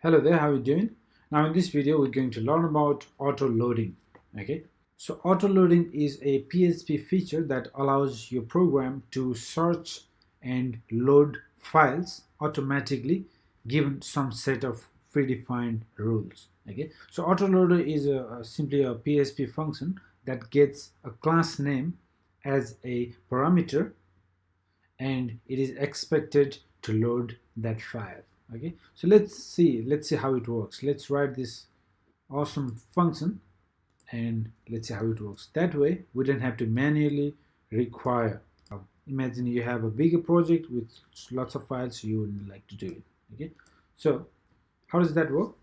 Hello there, how are you doing? Now in this video we're going to learn about auto-loading. Okay, so auto-loading is a PHP feature that allows your program to search and load files automatically given some set of predefined rules. Okay, so autoloader is simply a PHP function that gets a class name as a parameter and it is expected to load that file. Okay, so let's see how it works. Let's write this awesome function and let's see how it works. That way we don't have to manually require. Imagine you have a bigger project with lots of files, you would like to do it. Okay, so how does that work?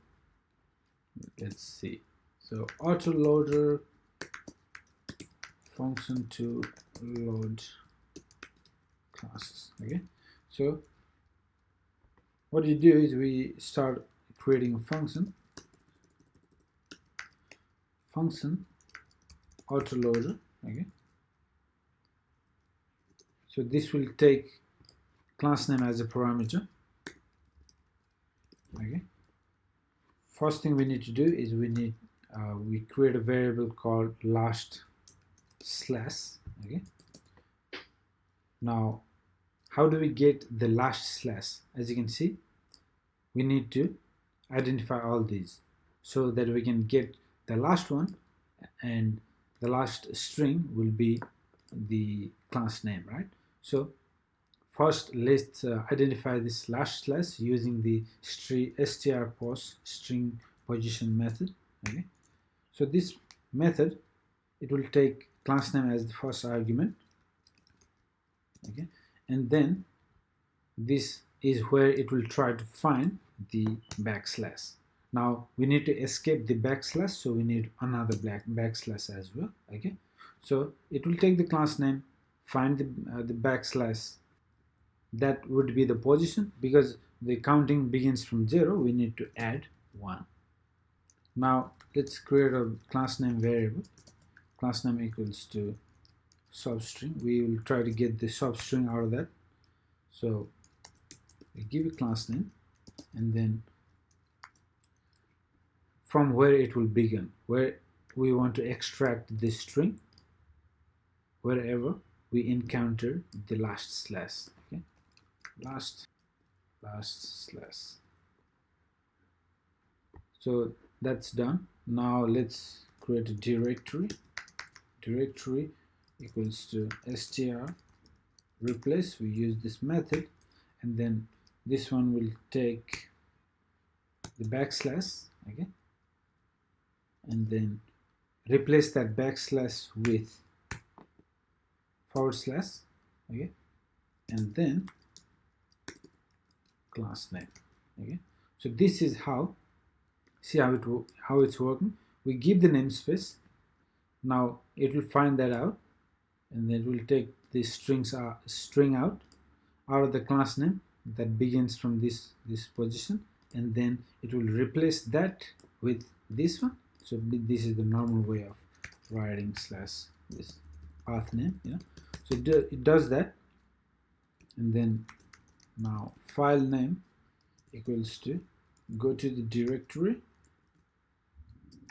Let's see. So autoloader function to load classes. Okay, so what you do is we start creating a function autoloader. Okay, so this will take class name as a parameter. Okay, first thing we need to do is we create a variable called last slash. Okay, now how do we get the last slash? As you can see, we need to identify all these so that we can get the last one, and the last string will be the class name, right? So first let's identify this last slash using the strpost string position method. Okay, so this method, it will take class name as the first argument. Okay, and then this is where it will try to find the backslash. Now we need to escape the backslash, so we need another backslash as well. Okay, so it will take the class name, find the backslash, that would be the position. Because the counting begins from 0, we need to add 1. Now let's create a class name variable. Class name equals to substring. We will try to get the substring out of that. So we give a class name, and then from where it will begin, where we want to extract the string, wherever we encounter the last slash. Okay, last slash. So that's done. Now let's create a directory equals to str replace. We use this method, and then this one will take the backslash. Okay, and then replace that backslash with forward slash. Okay, and then class name. Okay, so this is how, see how it's working. We give the namespace. Now it will find that out, and then it will take the string out of the class name that begins from this position, and then it will replace that with this one. So this is the normal way of writing slash this path name. So it does that, and then now file name equals to, go to the directory,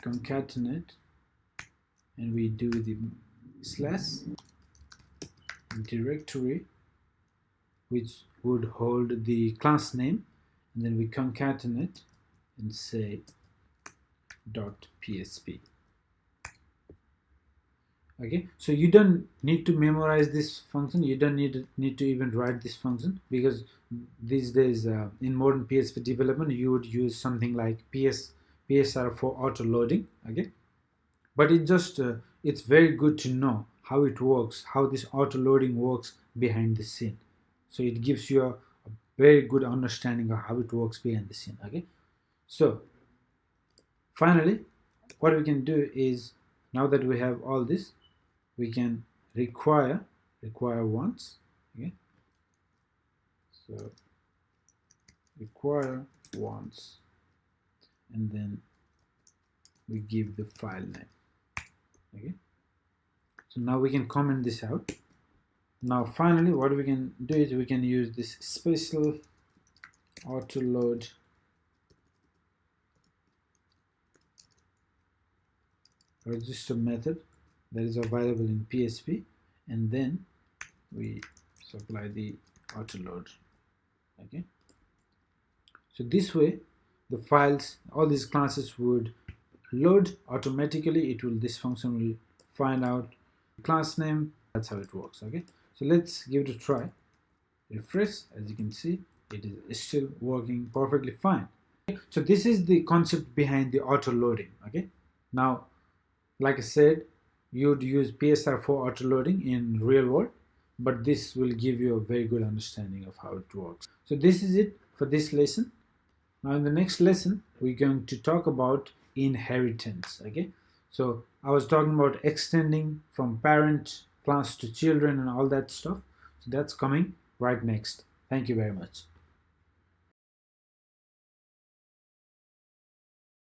concatenate, and we do the slash directory which would hold the class name, and then we concatenate and say .php. Okay, so you don't need to memorize this function, you don't need to even write this function, because these days in modern PHP development you would use something like PSR for auto loading. Okay, but it's very good to know how it works, how this auto loading works behind the scene. So it gives you a very good understanding of how it works behind the scene. Okay, so finally what we can do is, now that we have all this, we can require once. Okay, so require once, and then we give the file name. Okay, so now we can comment this out. Now finally what we can do is we can use this special autoload register method that is available in PHP, and then we supply the autoload. Okay, so this way the files, all these classes would load automatically. This function will find out class name. That's how it works. Okay, so let's give it a try. Refresh. As you can see, it is still working perfectly fine. So this is the concept behind the auto loading. Okay, now like I said, you'd use PSR for auto loading in real world, but this will give you a very good understanding of how it works. So this is it for this lesson. Now in the next lesson we're going to talk about inheritance. Okay, so I was talking about extending from parent class to children and all that stuff. So that's coming right next. Thank you very much.